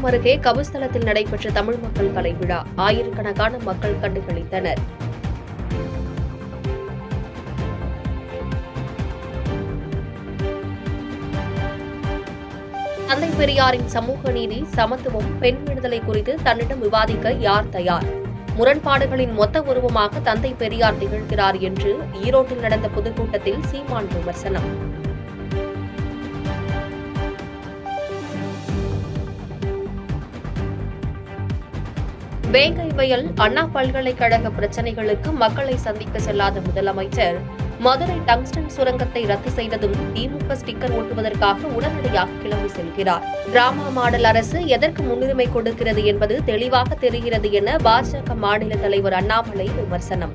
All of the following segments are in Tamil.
அருகே கபஸ்தலத்தில் நடைபெற்ற தமிழ் மக்கள் கலை விழா. ஆயிரக்கணக்கான மக்கள் கண்டுகளித்தனர். தந்தை பெரியாரின் சமூக நீதி, சமத்துவம், பெண் விடுதலை குறித்து தன்னிடம் விவாதிக்க யார் தயார்? முரண்பாடுகளின் மொத்த உருவமாக தந்தை பெரியார் திகழ்கிறார் என்று ஈரோட்டில் நடந்த பொதுக்கூட்டத்தில் சீமான் விமர்சனம். வேங்கை வயல் அண்ணா பல்கலைக்கழக பிரச்சினைகளுக்கு மக்களை சந்திக்க செல்லாத முதலமைச்சர் மதுரை டங்ஸ்டன் சுரங்கத்தை ரத்து செய்ததும் திமுக ஸ்டிக்கர் ஒட்டுவதற்காக உடனடியாக கிளம்பி செல்கிறார். டிராமா மாடல் அரசு எதற்கு முன்னுரிமை கொடுக்கிறது என்பது தெளிவாக தெரிகிறது என பாஜக மாநில தலைவர் அண்ணாமலை விமர்சனம்.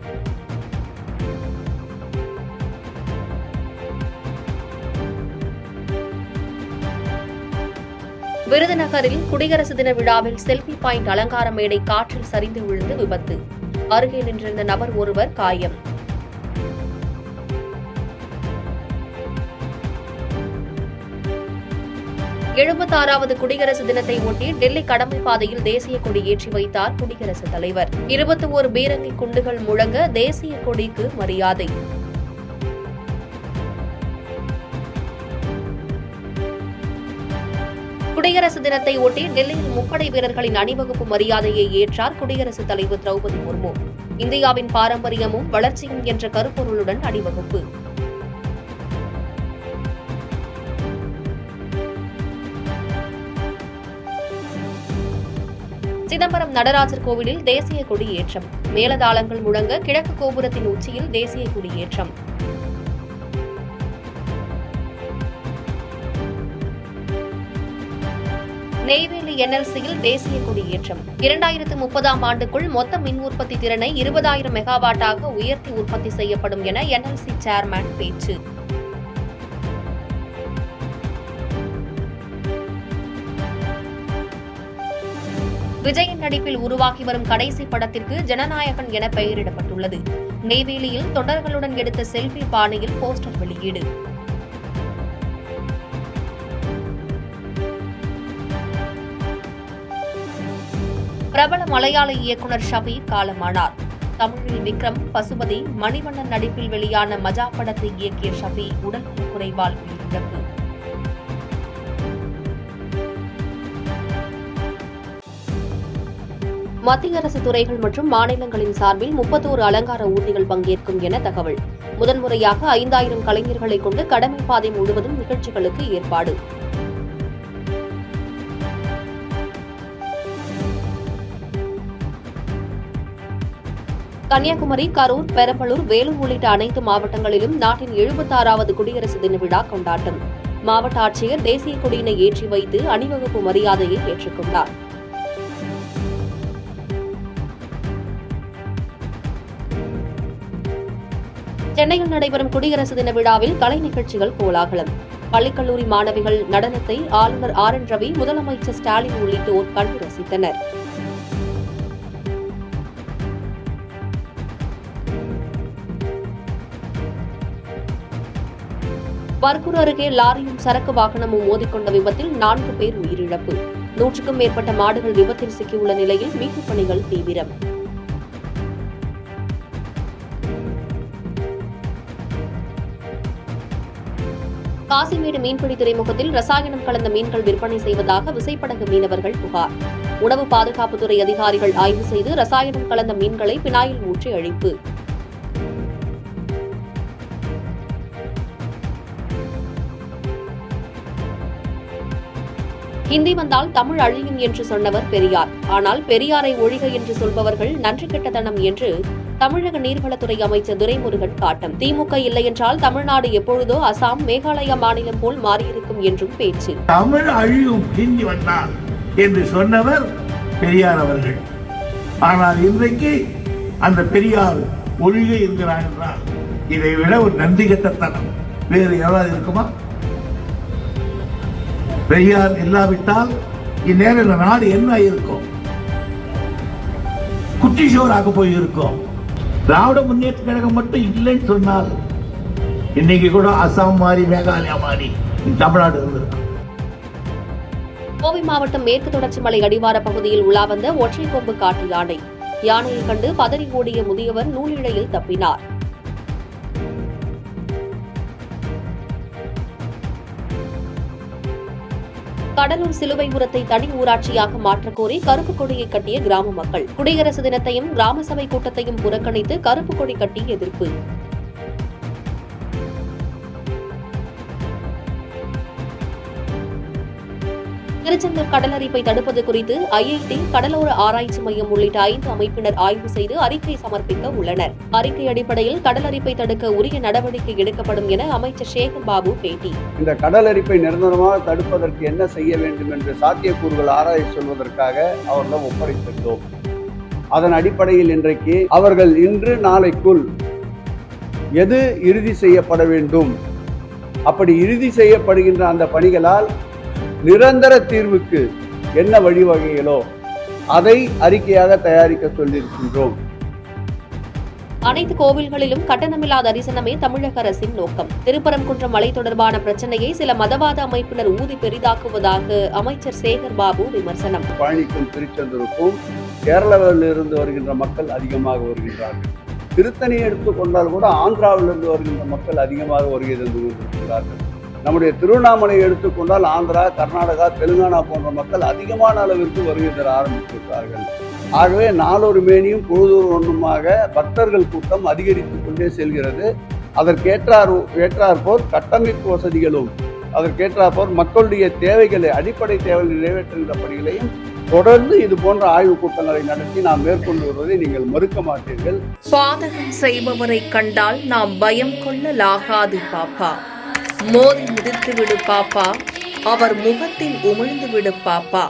விருதுநகரில் குடியரசு தின விழாவில் செல்பி பாயிண்ட் அலங்கார மேடை காற்றில் சரிந்து விழுந்து விபத்து. அருகே நின்றிருந்த நபர் ஒருவர் காயம். எழுபத்தாறாவது குடியரசு தினத்தை ஒட்டி டெல்லி கடமை பாதையில் தேசிய கொடி ஏற்றி வைத்தார் குடியரசுத் தலைவர். 21 பீரங்கி குண்டுகள் முழங்க தேசிய கொடிக்கு மரியாதை. குடியரசு தினத்தை ஒட்டி டெல்லியில் முப்படை வீரர்களின் அணிவகுப்பு மரியாதையை ஏற்றார் குடியரசுத் தலைவர் திரௌபதி முர்மு. இந்தியாவின் பாரம்பரியமும் வளர்ச்சியும் என்ற கருப்பொருளுடன் அணிவகுப்பு. சிதம்பரம் நடராஜர் கோவிலில் தேசிய கொடி ஏற்றம். மேலதாளங்கள் முழங்க கிழக்கு கோபுரத்தின் உச்சியில் தேசிய கொடி ஏற்றம். நெய்வேலி என்எல்சியில் தேசிய கொடியேற்றம். 2030ஆம் ஆண்டுக்குள் மொத்த மின் உற்பத்தி திறனை 20,000 மெகாவாட்டாக உயர்த்தி உற்பத்தி செய்யப்படும் என என்எல்சி சேர்மன் பேச்சு. விஜயின் நடிப்பில் உருவாகி வரும் கடைசி படத்திற்கு ஜனநாயகன் என பெயரிடப்பட்டுள்ளது. நெய்வேலியில் தொண்டர்களுடன் எடுத்த செல்பி பாணியில் போஸ்டர் வெளியீடு. பிரபல மலையாள இயக்குநர் ஷபி காலமானார். தமிழில் விக்ரம், பசுபதி, மணிவண்ணன் நடிப்பில் வெளியான மஜா படத்தை இயக்கிய ஷபி உடல்நலக் குறைவால் உயிரிழப்பு. மத்திய அரசு துறைகள் மற்றும் மாநிலங்களின் சார்பில் 31 அலங்கார ஊர்திகள் பங்கேற்கும் என தகவல். முதன்முறையாக 5,000 கலைஞர்களை கொண்டு கடமை பாதை முழுவதும் நிகழ்ச்சிகளுக்கு ஏற்பாடு. கன்னியாகுமரி, கரூர், பெரம்பலூர், வேலூர் உள்ளிட்ட அனைத்து மாவட்டங்களிலும் நாட்டின் 76வது குடியரசு தின விழா கொண்டாட்டம். மாவட்ட ஆட்சியர் தேசிய கொடியினை ஏற்றி வைத்து அணிவகுப்பு மரியாதையை ஏற்றுக்கொண்டார். சென்னையில் நடைபெறும் குடியரசு தின விழாவில் கலை நிகழ்ச்சிகள் கோலாகலம். பள்ளிக்கல்லூரி மாணவிகள் நடனத்தை ஆளுநர் RN ரவி, முதலமைச்சர் ஸ்டாலின் உள்ளிட்டோர் கண்டு ரசித்தனர். பர்கூர் அருகே லாரியும் சரக்கு வாகனமும் மோதிக்கொண்ட விபத்தில் 4 பேர் உயிரிழப்பு. 100க்கும் மேற்பட்ட மாடுகள் விபத்தில் சிக்கியுள்ள நிலையில் மீட்புப் பணிகள் தீவிரம். காசிமேடு மீன்பிடி துறைமுகத்தில் ரசாயனம் கலந்த மீன்கள் விற்பனை செய்வதாக விசைப்படகு மீனவர்கள் புகார். உணவு பாதுகாப்புத்துறை அதிகாரிகள் ஆய்வு செய்து ரசாயனம் கலந்த மீன்களை பினாயில் ஊற்றி அழிப்பு. ஹிந்தி வந்தால் தமிழ் அழியும் என்று சொன்னவர் பெரியார். ஆனால் பெரியாரை ஒழிக என்று சொல்பவர்கள் நன்றி கெட்டதனம் என்று தமிழக நீர்வளத்துறை அமைச்சர் துரைமுருகன் காட்டம். திமுக இல்லை என்றால் தமிழ்நாடு எப்பொழுதோ அசாம், மேகாலயா மாநிலம் போல் மாறியிருக்கும் என்றும் பேச்சு. தமிழ் அழியும் ஹிந்தி வந்தால் என்று சொன்னவர் பெரியார் அவர்கள். ஆனால் இன்றைக்கு அந்த பெரியார் ஒழிக என்கிறார் என்றால் இதை விட ஒரு நன்றி கெட்டத்தனம் வேறு ஏதாவது இருக்குமா? பெரியார் இல்லாவிட்டால் இந்நேரம் நாடு என்ன இருக்கும்? குட்டிச்சோராக போயிருக்கும். திராவிட முன்னேற்ற கழகம் மட்டும் இல்லைன்னு சொன்னால் இன்னைக்கு கூட அசாம் மாறி, மேகாலயா மாறி தமிழ்நாடு இருந்திருக்கும். கோவை மாவட்டம் மேற்கு தொடர்ச்சி மலை அடிவார பகுதியில் உலா வந்த ஒற்றை கொம்பு காட்டு யானை. யானையை கண்டு பதறி ஓடிய முதியவர் நூலிழையில் தப்பினார். கடலூர் சிலுவை உரத்தை தனி ஊராட்சியாக மாற்றக் கோரி கருப்பு கொடியை கட்டிய கிராம மக்கள். குடியரசு தினத்தையும் கிராம சபை கூட்டத்தையும் புறக்கணித்து கருப்பு கொடி கட்டி எதிர்ப்பு. திருச்செந்தூர் கடலரிப்பை தடுப்பது குறித்து IIT, கடலோர ஆராய்ச்சி மையம் உள்ளிட்ட 5 அமைப்பினர் ஆய்வு செய்து அறிக்கை சமர்ப்பிக்க உள்ளனர். அறிக்கை அடிப்படையில் கடலரிப்பை தடுக்க உரிய நடவடிக்கை எடுக்கப்படும் என அமைச்சர் சேகர் பாபு பேட்டி. இந்த கடலரிப்பை நிரந்தரமாக தடுப்பதற்கு என்ன செய்ய வேண்டும் என்று சாத்தியக்கூறுகள் ஆராய சொல்வதற்காக அவர்களிடம் ஒப்படைத்திருந்தோம். அதன் அடிப்படையில் இன்றைக்கு அவர்கள் இன்று நாளைக்குள் எது இறுதி செய்யப்பட வேண்டும், அப்படி இறுதி செய்யப்படுகின்ற அந்த பணிகளால் நிரந்தர தீர்வுக்கு என்ன வழிவகைகளோ அதை அறிக்கையாக தயாரிக்க சொல்லியிருக்கின்றோம். அனைத்து கோவில்களிலும் கட்டணமில்லா தரிசனமே தமிழக அரசின் நோக்கம். திருப்பரங்குன்றம் மலை தொடர்பான பிரச்சனையை சில மதவாத அமைப்பினர் ஊதி பெரிதாக்குவதாக அமைச்சர் சேகர் பாபு விமர்சனம். பழனிக்கும் திருச்செந்தூருக்கும் கேரளாவில் இருந்து வருகின்ற மக்கள் அதிகமாக வருகின்றார்கள். திருத்தணியை எடுத்துக்கொண்டால் கூட ஆந்திராவிலிருந்து வருகின்ற மக்கள் அதிகமாக வருகை தந்து கொண்டிருக்கிறார்கள். நம்முடைய திருவண்ணாமலை எடுத்துக்கொண்டால் ஆந்திரா, கர்நாடகா, தெலுங்கானா போன்ற மக்கள் அதிகமான அளவிற்கு வருகை தர ஆரம்பித்திருக்கிறார்கள். ஆகவே நாளொரு மேனியும் பொழுதொரு ஒன்றுமாக பக்தர்கள் கூட்டம் அதிகரித்துக் கொண்டே செல்கிறது. அதற்கேற்றாற்போர் கட்டமைப்பு வசதிகளும், அதற்கேற்றாற்போர் மக்களுடைய தேவைகளை, அடிப்படை தேவைகளை நிறைவேற்றுகின்ற பணிகளையும் தொடர்ந்து இது போன்ற ஆய்வுக் கூட்டங்களை நடத்தி நாம் மேற்கொண்டு வருவதை நீங்கள் மறுக்க மாட்டீர்கள். பாதகம் செய்பவரை கண்டால் நாம் பயம் கொள்ளலாகாது பாப்பா. மோதி மிதித்து விடு பாப்பா, அவர் முகத்தில் உமிழ்ந்து விடு பாப்பா.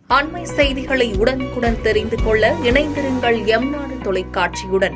அண்மை செய்திகளை உடனுக்குடன் தெரிந்து கொள்ள இணைந்திருங்கள் எம் நாடு தொலைக்காட்சியுடன்.